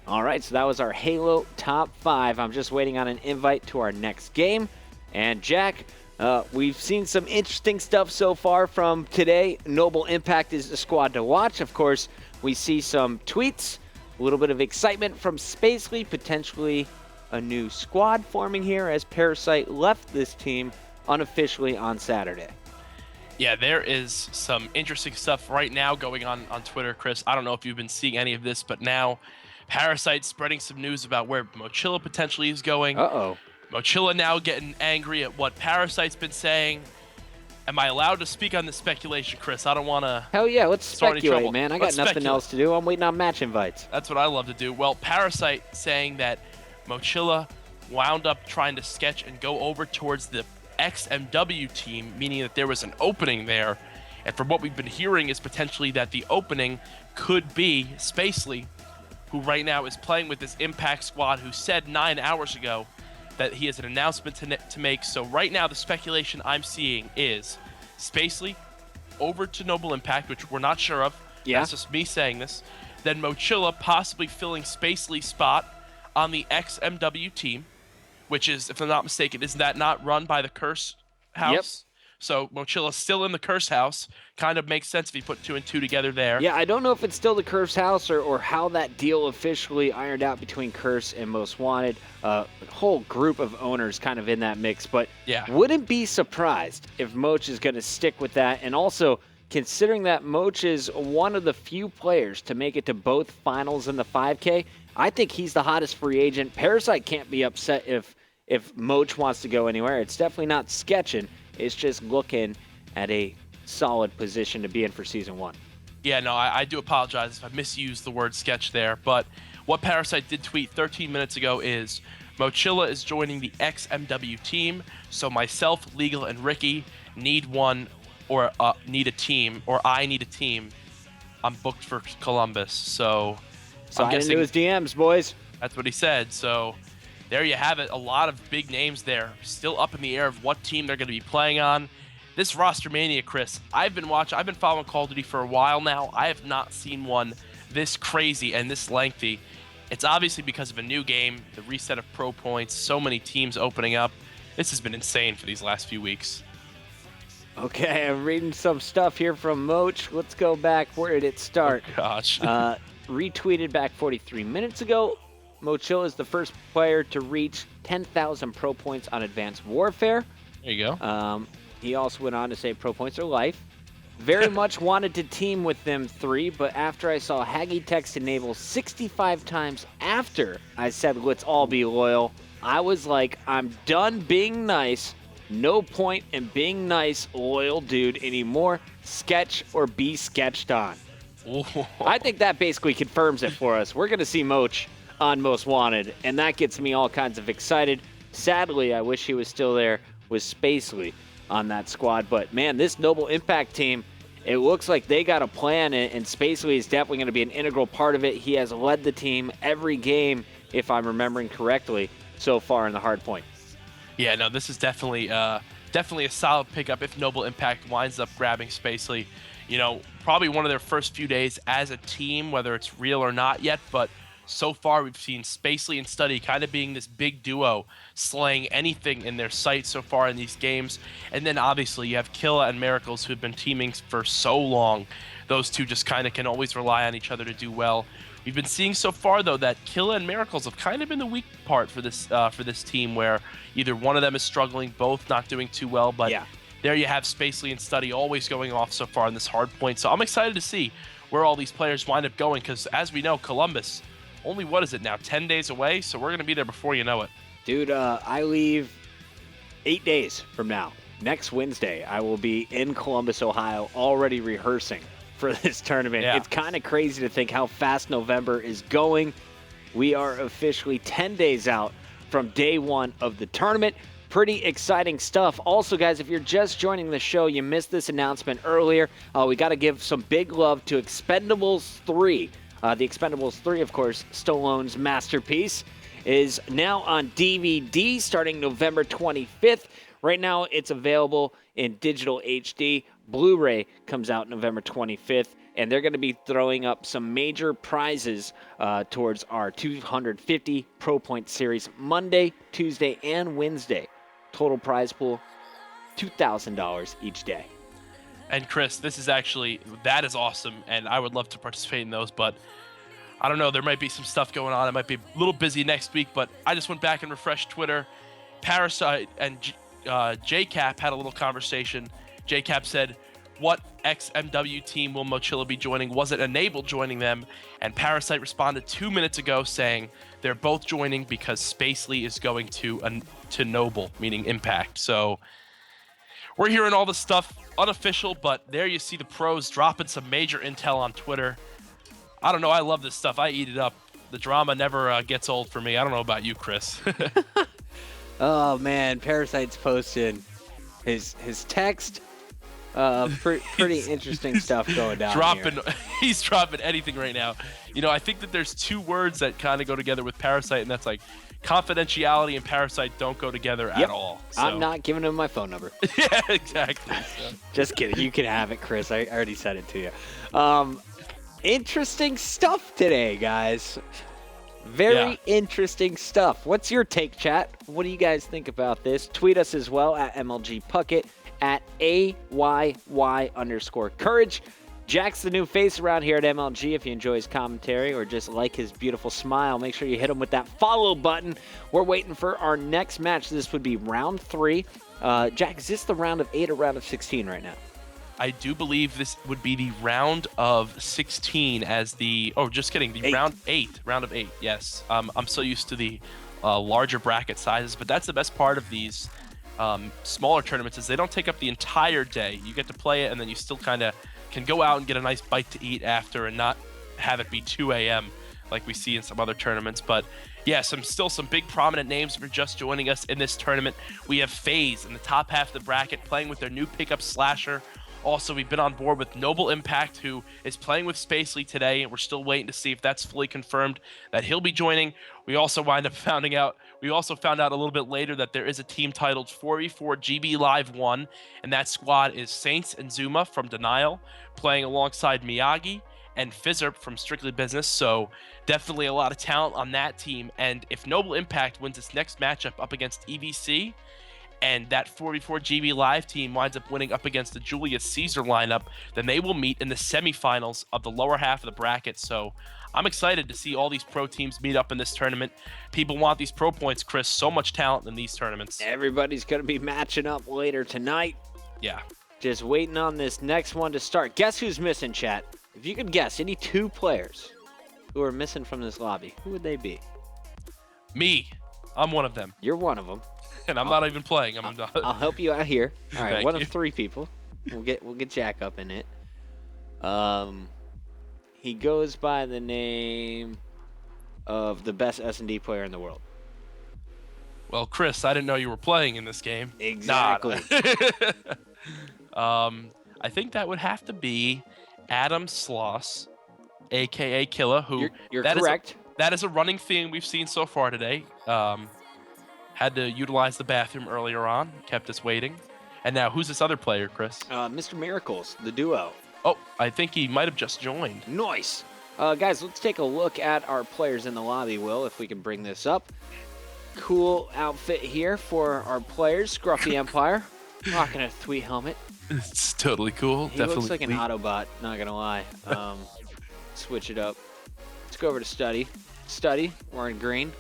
All right, so that was our Halo Top 5. I'm just waiting on an invite to our next game. And Jack, we've seen some interesting stuff so far from today. Noble Impact is the squad to watch. Of course, we see some tweets, a little bit of excitement from Spacely, potentially a new squad forming here as Parasite left this team unofficially on Saturday. Yeah, there is some interesting stuff right now going on Twitter, Chris. I don't know if you've been seeing any of this, but now Parasite spreading some news about where Mochilla potentially is going. Uh-oh. Mochilla now getting angry at what Parasite's been saying. Am I allowed to speak on this speculation, Chris? I don't want to. Hell yeah, let's start any speculate, trouble. man. I Let's got nothing speculate. else to do. I'm waiting on match invites. That's what I love to do. Well, Parasite saying that Mochilla wound up trying to sketch and go over towards the XMW team, meaning that there was an opening there. And from what we've been hearing is potentially that the opening could be Spacely, who right now is playing with this Impact squad, who said 9 hours ago that he has an announcement to make. So right now the speculation I'm seeing is Spacely over to Noble Impact, which we're not sure of. Yeah. That's just me saying this. Then Mochilla possibly filling Spacely's spot on the XMW team, which is, if I'm not mistaken, is that not run by the Curse House? Yep. So Mochilla's still in the Curse House. Kind of makes sense if you put 2 and 2 together there. Yeah, I don't know if it's still the Curse House or how that deal officially ironed out between Curse and Most Wanted. A whole group of owners kind of in that mix, but Yeah. wouldn't be surprised if Moch is going to stick with that. And also, considering that Moch is one of the few players to make it to both finals in the 5K, I think he's the hottest free agent. Parasite can't be upset if Moch wants to go anywhere. It's definitely not sketching. It's just looking at a solid position to be in for Season 1. Yeah, no, I do apologize if I misused the word sketch there. But what Parasite did tweet 13 minutes ago is Mochilla is joining the XMW team. So myself, Legal, and Ricky need one or need a team, or I need a team. I'm booked for Columbus. So I'm Slide guessing into his DMs, boys. that's what he said. So there you have it. A lot of big names there. Still up in the air of what team they're going to be playing on. This roster mania, Chris, I've been following Call of Duty for a while now. I have not seen one this crazy and this lengthy. It's obviously because of a new game, the reset of pro points, so many teams opening up. This has been insane for these last few weeks. Okay, I'm reading some stuff here from Moch. Let's go back. Where did it start? Oh, gosh. Retweeted back 43 minutes ago. Mochilla is the first player to reach 10,000 pro points on Advanced Warfare. There you go. He also went on to say pro points are life. Very much wanted to team with them 3, but after I saw Haggy text enable 65 times after I said let's all be loyal, I was like, I'm done being nice. No point in being nice, loyal dude anymore. Sketch or be sketched on. I think that basically confirms it for us. We're going to see Moch on Most Wanted, and that gets me all kinds of excited. Sadly, I wish he was still there with Spacely on that squad. But, man, this Noble Impact team, it looks like they got a plan, and Spacely is definitely going to be an integral part of it. He has led the team every game, if I'm remembering correctly, so far in the hardpoint. Yeah, no, this is definitely a solid pickup if Noble Impact winds up grabbing Spacely. You know, probably one of their first few days as a team, whether it's real or not yet, but so far we've seen Spacely and Study kind of being this big duo, slaying anything in their sight so far in these games. And then obviously you have Killa and Miracles, who've been teaming for so long. Those two just kind of can always rely on each other to do well. We've been seeing so far, though, that Killa and Miracles have kind of been the weak part for this team, where either one of them is struggling, both not doing too well. But Yeah. There you have Spacely and Study always going off so far in this hard point. So I'm excited to see where all these players wind up going, because as we know, Columbus, only what is it now, 10 days away? So we're going to be there before you know it. Dude, I leave 8 days from now. Next Wednesday, I will be in Columbus, Ohio, already rehearsing for this tournament. Yeah. It's kind of crazy to think how fast November is going. We are officially 10 days out from day 1 of the tournament. Pretty exciting stuff. Also, guys, if you're just joining the show, you missed this announcement earlier. We got to give some big love to Expendables 3. The Expendables 3, of course, Stallone's masterpiece, is now on DVD starting November 25th. Right now, it's available in digital HD. Blu-ray comes out November 25th. and they're going to be throwing up some major prizes towards our 250 Pro Point Series Monday, Tuesday, and Wednesday. Total prize pool, $2,000 each day. And Chris, that is awesome, and I would love to participate in those, but I don't know, there might be some stuff going on. I might be a little busy next week, but I just went back and refreshed Twitter. Parasite and JCap had a little conversation. JCap said, what XMW team will Mochilla be joining? Was it Enable joining them? And Parasite responded 2 minutes ago saying they're both joining because Spacely is going to Noble, meaning Impact. So we're hearing all this stuff unofficial, but there you see the pros dropping some major intel on Twitter. I don't know. I love this stuff. I eat it up. The drama never gets old for me. I don't know about you, Chris. Oh, man. Parasite's posting his text. Pretty interesting stuff going down here. He's dropping anything right now. I think that there's two words that kind of go together with Parasite, and that's like confidentiality and Parasite don't go together at all. So. I'm not giving him my phone number. Yeah, exactly. So. Just kidding. You can have it, Chris. I already said it to you. Interesting stuff today, guys. Very interesting stuff. What's your take, chat? What do you guys think about this? Tweet us as well at MLG Puckett, at AYY_courage. Jack's the new face around here at MLG. If you enjoy his commentary or just like his beautiful smile, make sure you hit him with that follow button. We're waiting for our next match. This would be round 3. Jack, is this the round of 8 or round of 16 right now? I do believe this would be the round of 16 as the... Oh, just kidding. The 8. Round of 8, yes. I'm so used to the larger bracket sizes, but that's the best part of these smaller tournaments is they don't take up the entire day. You get to play it, and then you still kind of can go out and get a nice bite to eat after and not have it be 2 a.m. like we see in some other tournaments. But yeah, some big prominent names for just joining us in this tournament. We have FaZe in the top half of the bracket playing with their new pickup Slasher. Also, we've been on board with Noble Impact, who is playing with Spacely today, and we're still waiting to see if that's fully confirmed that he'll be joining. We also found out a little bit later that there is a team titled 4v4 GB Live 1, and that squad is Saints and Zuma from Denial, playing alongside Miyagi and Fizzerp from Strictly Business, so definitely a lot of talent on that team. And if Noble Impact wins its next matchup up against EVC, and that 4v4 GB Live team winds up winning up against the Julius Caesar lineup, then they will meet in the semifinals of the lower half of the bracket. So I'm excited to see all these pro teams meet up in this tournament. People want these pro points, Chris. So much talent in these tournaments. Everybody's going to be matching up later tonight. Yeah. Just waiting on this next one to start. Guess who's missing, chat? If you could guess any 2 players who are missing from this lobby, who would they be? Me. I'm one of them. You're one of them. And I'm not even playing. I'll help you out here. All right, one you. of 3 people. We'll get Jack up in it. He goes by the name of the best S&D player in the world. Well, Chris, I didn't know you were playing in this game. Exactly. I think that would have to be Adam Sloss, a.k.a. Killa, who... You're correct. That is a running theme we've seen so far today. Had to utilize the bathroom earlier on, kept us waiting. And now, who's this other player, Chris? Mr. Miracles, the duo. Oh, I think he might have just joined. Nice. Guys, let's take a look at our players in the lobby, Will, if we can bring this up. Cool outfit here for our players. Scruffy Empire, rocking a tweet helmet. It's totally cool. He Definitely looks like an Autobot, not going to lie. Switch it up. Let's go over to Study. Study, wearing green.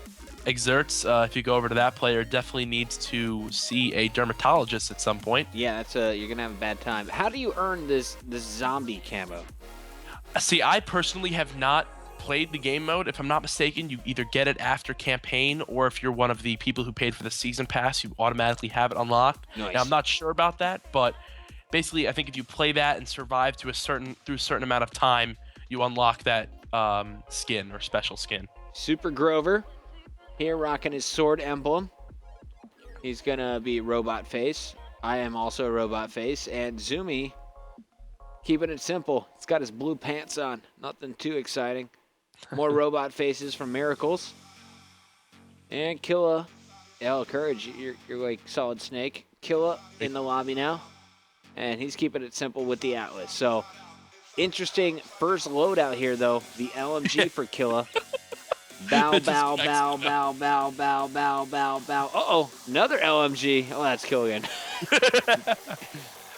Exerts, if you go over to that player, definitely needs to see a dermatologist at some point. Yeah, you're gonna have a bad time. How do you earn this zombie camo? See, I personally have not played the game mode. If I'm not mistaken, you either get it after campaign, or if you're one of the people who paid for the season pass, you automatically have it unlocked. Nice. Now, I'm not sure about that, but basically, I think if you play that and survive through a certain amount of time, you unlock that skin or special skin. Super Grover. Here, rocking his sword emblem. He's going to be Robot Face. I am also Robot Face. And Zumi, keeping it simple. He's got his blue pants on. Nothing too exciting. More Robot Faces from Miracles. And Killa. L Courage, you're like Solid Snake. Killa in the lobby now. And he's keeping it simple with the Atlas. So Interesting first loadout here, though. The LMG for Killa. Bow, Just bow, backs bow, it up. bow, bow, bow, bow, bow, bow. Uh-oh, another LMG. Oh, that's Kill again.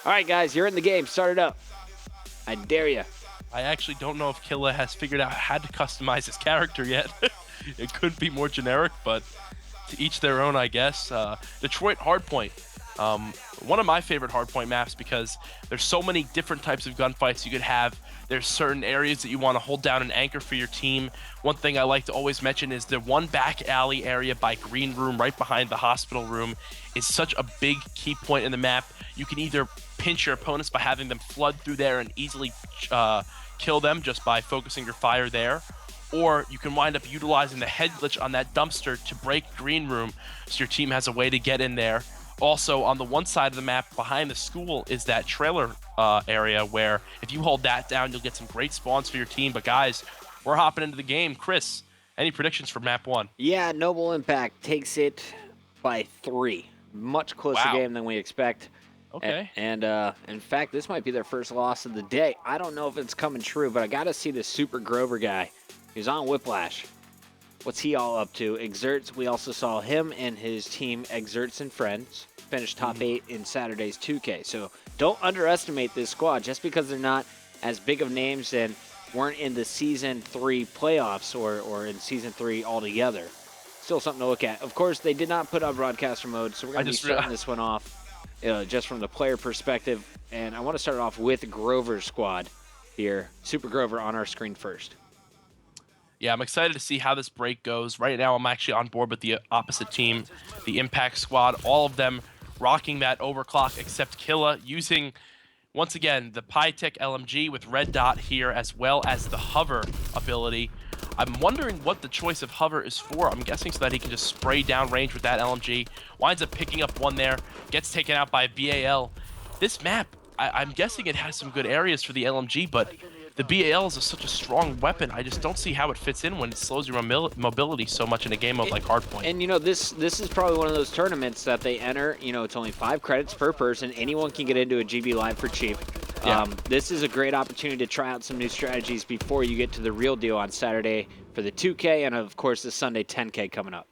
All right, guys, you're in the game. Start it up. I dare you. I actually don't know if Killa has figured out how to customize his character yet. It could be more generic, but to each their own, I guess. Detroit Hardpoint. One of my favorite Hardpoint maps because there's so many different types of gunfights you could have. There's certain areas that you want to hold down and anchor for your team. One thing I like to always mention is the one back alley area by Green Room right behind the hospital room is such a big key point in the map. You can either pinch your opponents by having them flood through there and easily kill them just by focusing your fire there, or you can wind up utilizing the head glitch on that dumpster to break Green Room so your team has a way to get in there. Also, on the one side of the map behind the school is that trailer area where if you hold that down, you'll get some great spawns for your team. But guys, we're hopping into the game. Chris, any predictions for map 1? Yeah, Noble Impact takes it by 3. Much closer Wow. game than we expect. Okay. And in fact, this might be their first loss of the day. I don't know if it's coming true, but I got to see this Super Grover guy. He's on Whiplash. What's he all up to? Exerts, we also saw him and his team, Exerts and Friends, finish top 8 in Saturday's 2K. So don't underestimate this squad just because they're not as big of names and weren't in the Season 3 playoffs or in Season 3 altogether. Still something to look at. Of course, they did not put on broadcaster mode, so we're going to be starting this one off just from the player perspective. And I want to start it off with Grover's squad here. Super Grover on our screen first. Yeah, I'm excited to see how this break goes. Right now, I'm actually on board with the opposite team, the Impact Squad. All of them rocking that overclock except Killa, using, once again, the Pytech LMG with red dot here, as well as the hover ability. I'm wondering what the choice of hover is for. I'm guessing so that he can just spray down range with that LMG. Winds up picking up one there, gets taken out by BAL. This map, I'm guessing it has some good areas for the LMG, but the BAL is such a strong weapon. I just don't see how it fits in when it slows your mobility so much in a game of like Hardpoint. And, you know, this is probably one of those tournaments that they enter. You know, it's only 5 credits per person. Anyone can get into a GB Live for cheap. Yeah. This is a great opportunity to try out some new strategies before you get to the real deal on Saturday for the 2K and, of course, the Sunday 10K coming up.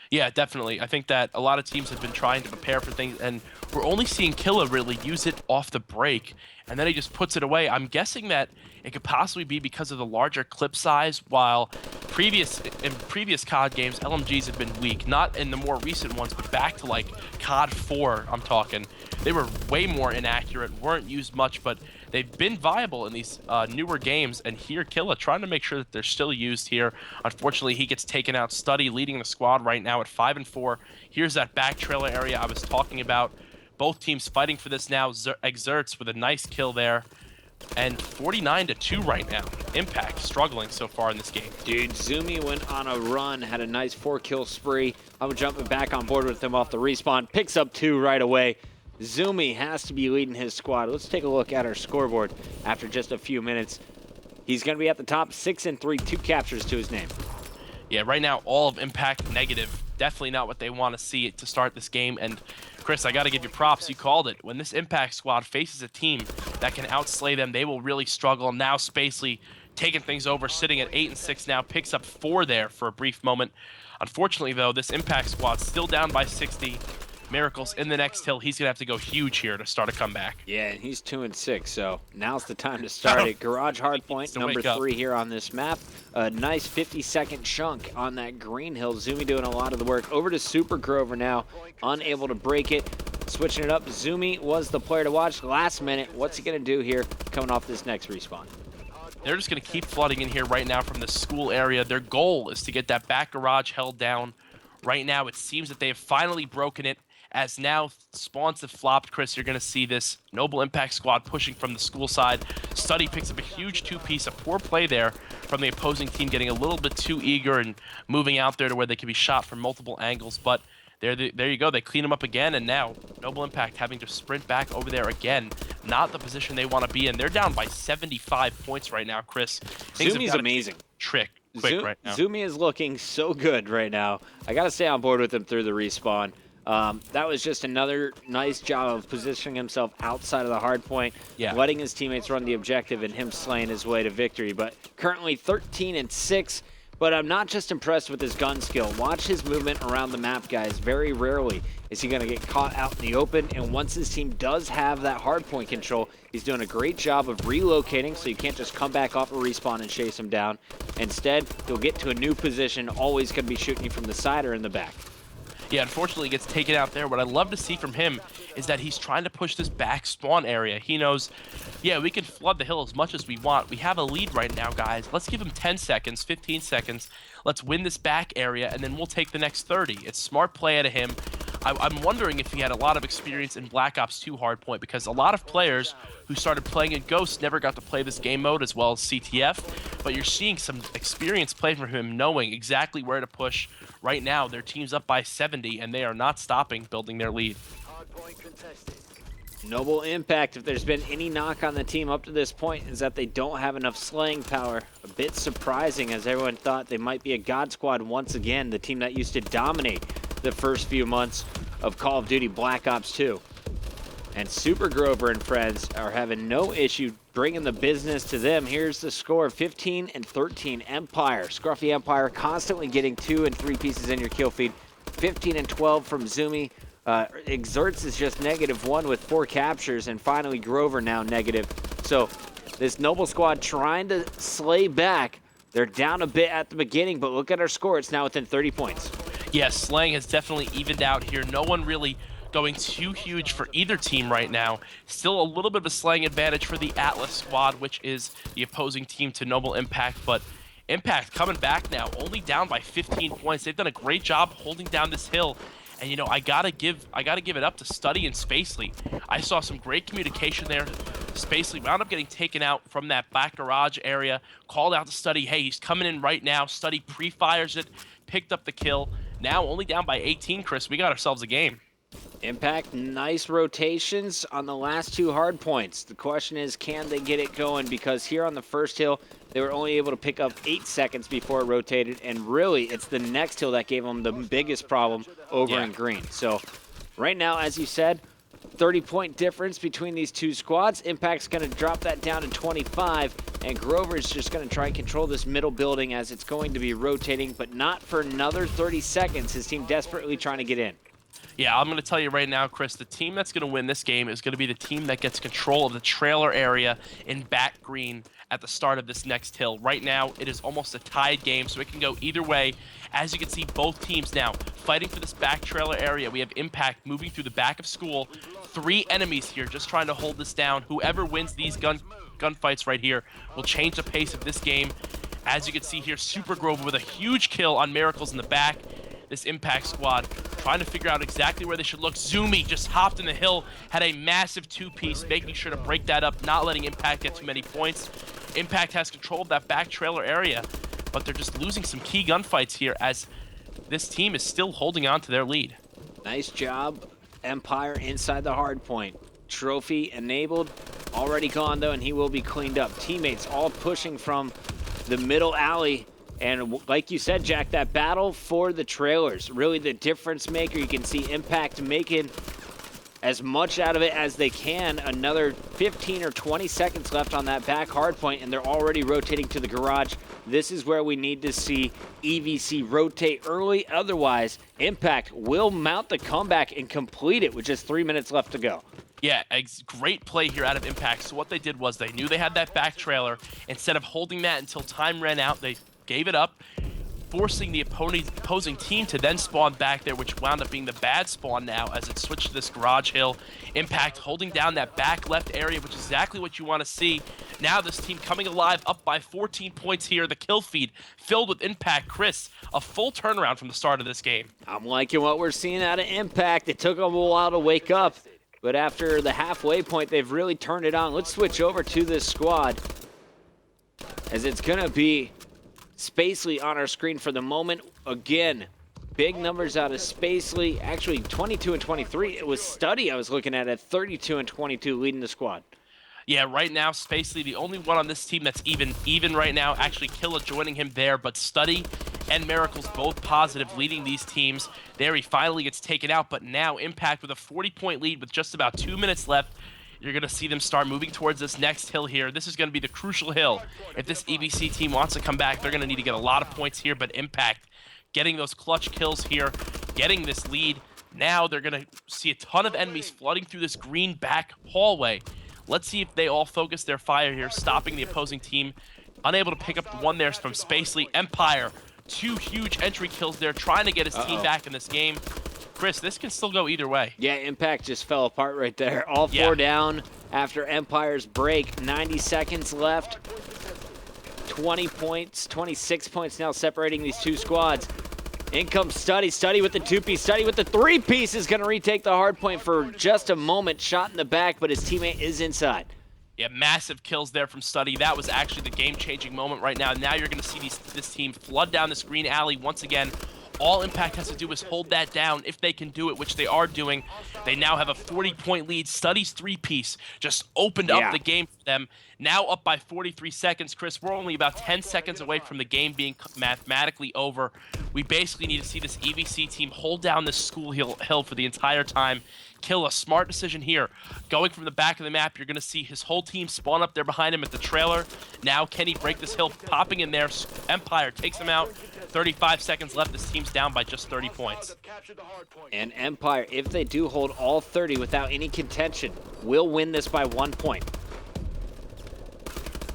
Yeah, definitely. I think that a lot of teams have been trying to prepare for things, and we're only seeing Killa really use it off the break, and then he just puts it away. I'm guessing that it could possibly be because of the larger clip size, while in previous COD games, LMGs have been weak. Not in the more recent ones, but back to like COD 4, I'm talking. They were way more inaccurate, weren't used much, but they've been viable in these newer games, and here Killa trying to make sure that they're still used here. Unfortunately, he gets taken out. Study leading the squad right now at 5 and 4. Here's that back trailer area I was talking about. Both teams fighting for this now. Exerts with a nice kill there. And 49-2 right now. Impact struggling so far in this game. Dude, Zumi went on a run, had a nice 4-kill spree. I'm jumping back on board with him off the respawn. Picks up 2 right away. Zumi has to be leading his squad. Let's take a look at our scoreboard after just a few minutes. He's going to be at the top, 6 and 3, 2 captures to his name. Yeah, right now all of Impact negative. Definitely not what they want to see to start this game. And Chris, I got to give you props. You called it. When this Impact squad faces a team that can outslay them, they will really struggle. Now Spacely taking things over, sitting at 8 and 6 now, picks up 4 there for a brief moment. Unfortunately, though, this Impact squad still down by 60. Miracles in the next hill. He's going to have to go huge here to start a comeback. Yeah, and he's 2 and 6, so now's the time to start it. Garage Hardpoint, number 3 here on this map. A nice 50-second chunk on that green hill. Zumi doing a lot of the work. Over to Super Grover now, unable to break it. Switching it up, Zumi was the player to watch. Last minute, what's he going to do here coming off this next respawn? They're just going to keep flooding in here right now from the school area. Their goal is to get that back garage held down. Right now, it seems that they have finally broken it. As now spawns have flopped, Chris, you're going to see this Noble Impact squad pushing from the school side. Study picks up a huge 2-piece, a poor play there from the opposing team, getting a little bit too eager and moving out there to where they can be shot from multiple angles. But there you go. They clean them up again, and now Noble Impact having to sprint back over there again. Not the position they want to be in. They're down by 75 points right now, Chris. Zumi's amazing. Quick right now. Zumi is looking so good right now. I got to stay on board with him through the respawn. That was just another nice job of positioning himself outside of the hard point, Yeah. letting his teammates run the objective and him slaying his way to victory. But currently 13-6. But I'm not just impressed with his gun skill. Watch his movement around the map, guys. Very rarely is he going to get caught out in the open. And once his team does have that hardpoint control, he's doing a great job of relocating, so you can't just come back off a respawn and chase him down. Instead, he'll get to a new position, always going to be shooting you from the side or in the back. Yeah, unfortunately, he gets taken out there. What I love to see from him is that he's trying to push this back spawn area. He knows, yeah, we can flood the hill as much as we want. We have a lead right now, guys. Let's give him 10 seconds, 15 seconds. Let's win this back area, and then we'll take the next 30. It's smart play out of him. I'm wondering if he had a lot of experience in Black Ops 2 Hardpoint, because a lot of players who started playing in Ghost never got to play this game mode as well as CTF, but you're seeing some experience play from him, knowing exactly where to push. Right now, their team's up by 70, and they are not stopping building their lead. Noble Impact, if there's been any knock on the team up to this point, is that they don't have enough slaying power. A bit surprising, as everyone thought they might be a God Squad once again, the team that used to dominate the first few months of Call of Duty Black Ops 2. And Super Grover and friends are having no issue bringing the business to them. Here's the score, 15-13 Empire. Scruffy Empire constantly getting 2 and 3 pieces in your kill feed. 15-12 from Zumi. Exerts is just -1 with 4 captures, and finally Grover now negative. So this Noble squad trying to slay back. They're down a bit at the beginning, but look at our score. It's now within 30 points. Yes, slaying has definitely evened out here. No one really going too huge for either team right now. Still a little bit of a slaying advantage for the Atlas squad, which is the opposing team to Noble Impact, but Impact coming back now, only down by 15 points. They've done a great job holding down this hill. And, you know, I gotta give it up to Study and Spacely. I saw some great communication there. Spacely wound up getting taken out from that back garage area, called out to Study, hey, he's coming in right now. Study pre-fires it, picked up the kill. Now only down by 18, Chris. We got ourselves a game. Impact, nice rotations on the last 2 hard points. The question is, can they get it going? Because here on the first hill, they were only able to pick up 8 seconds before it rotated, and really, it's the next hill that gave them the biggest problem over in green. So right now, as you said, 30-point difference between these 2 squads. Impact's going to drop that down to 25, and Grover's just going to try and control this middle building as it's going to be rotating, but not for another 30 seconds. His team desperately trying to get in. Yeah, I'm going to tell you right now, Chris, the team that's going to win this game is going to be the team that gets control of the trailer area in back green at the start of this next hill. Right now, it is almost a tied game, so it can go either way. As you can see, both teams now fighting for this back trailer area. We have Impact moving through the back of school. 3 enemies here just trying to hold this down. Whoever wins these gunfights right here will change the pace of this game. As you can see here, Super Grover with a huge kill on Miracles in the back. This Impact squad trying to figure out exactly where they should look. Zumi just hopped in the hill, had a massive 2-piece, making sure to break that up, not letting Impact get too many points. Impact has control of that back trailer area, but they're just losing some key gunfights here as this team is still holding on to their lead. Nice job, Empire inside the hard point. Trophy enabled, already gone though, and he will be cleaned up. Teammates all pushing from the middle alley. And like you said, Jack, that battle for the trailers, really the difference maker. You can see Impact making as much out of it as they can. Another 15 or 20 seconds left on that back hard point, and they're already rotating to the garage. This is where we need to see EVC rotate early. Otherwise, Impact will mount the comeback and complete it with just 3 minutes left to go. Yeah, great play here out of Impact. So what they did was they knew they had that back trailer. Instead of holding that until time ran out, they gave it up, forcing the opposing team to then spawn back there, which wound up being the bad spawn now as it switched to this garage hill. Impact holding down that back left area, which is exactly what you want to see. Now this team coming alive, up by 14 points here. The kill feed filled with Impact. Chris, a full turnaround from the start of this game. I'm liking what we're seeing out of Impact. It took them a while to wake up, but after the halfway point, they've really turned it on. Let's switch over to this squad, as it's going to be Spacely on our screen for the moment. Again, big numbers out of Spacely. Actually, 22 and 23. It was Study I was looking at 32 and 22, leading the squad. Yeah, right now, Spacely, the only one on this team that's even right now. Actually, Killa joining him there, but Study and Miracles both positive, leading these teams. There he finally gets taken out, but now Impact with a 40-point lead with just about 2 minutes left. You're going to see them start moving towards this next hill here. This is going to be the crucial hill. If this EVC team wants to come back, they're going to need to get a lot of points here, but Impact getting those clutch kills here, getting this lead. Now they're going to see a ton of enemies flooding through this green back hallway. Let's see if they all focus their fire here, stopping the opposing team. Unable to pick up the one there from Spacely. Empire, 2 huge entry kills there, trying to get his team back in this game. Chris, this can still go either way. Yeah, Impact just fell apart right there. All 4 down after Empire's break. 90 seconds left. 20 points, 26 points now separating these 2 squads. In comes Study. Study with the 2-piece. Study with the 3-piece is going to retake the hard point for just a moment. Shot in the back, but his teammate is inside. Yeah, massive kills there from Study. That was actually the game-changing moment right now. Now you're going to see this team flood down this green alley once again. All Impact has to do is hold that down. If they can do it, which they are doing, they now have a 40-point lead. Study's 3-piece just opened up the game for them. Now up by 43 seconds. Chris, we're only about 10 seconds away from the game being mathematically over. We basically need to see this EVC team hold down this school hill for the entire time. Kill a smart decision here. Going from the back of the map, you're going to see his whole team spawn up there behind him at the trailer. Now can he break this hill? Popping in there. Empire takes him out. 35 seconds left. This team's down by just 30 points. And Empire, if they do hold all 30 without any contention, will win this by 1 point.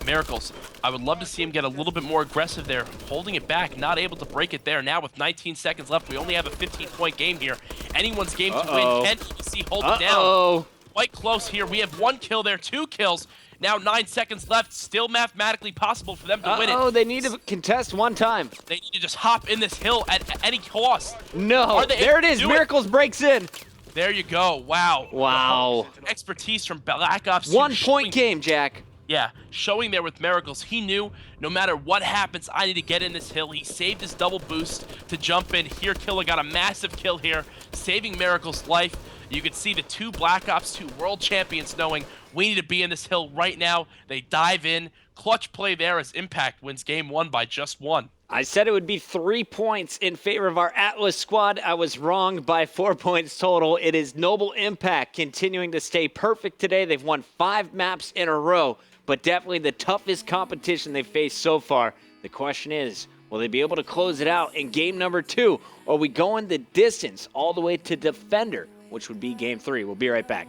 Miracles, I would love to see him get a little bit more aggressive there, holding it back, not able to break it there. Now with 19 seconds left, we only have a 15-point game here. Anyone's game to win. Can EVC hold it down? Quite close here. We have 1 kill there, 2 kills. Now 9 seconds left, still mathematically possible for them to win it. They need to contest 1 time. They need to just hop in this hill at any cost. No, there it is. Miracles breaks in. There you go. Wow. Wow. Expertise from Black Ops. 1 point game, Jack. Yeah, showing there with Miracles. He knew no matter what happens, I need to get in this hill. He saved his double boost to jump in. Here, Killer got a massive kill here, saving Miracles' life. You could see the 2 Black Ops 2 world champions knowing we need to be in this hill right now. They dive in. Clutch play there as Impact wins game 1 by just 1. I said it would be 3 points in favor of our Atlas squad. I was wrong by 4 points total. It is Noble Impact continuing to stay perfect today. They've won 5 maps in a row, but definitely the toughest competition they've faced so far. The question is, will they be able to close it out in game number 2? Or are we going the distance all the way to Defender, which would be game 3? We'll be right back.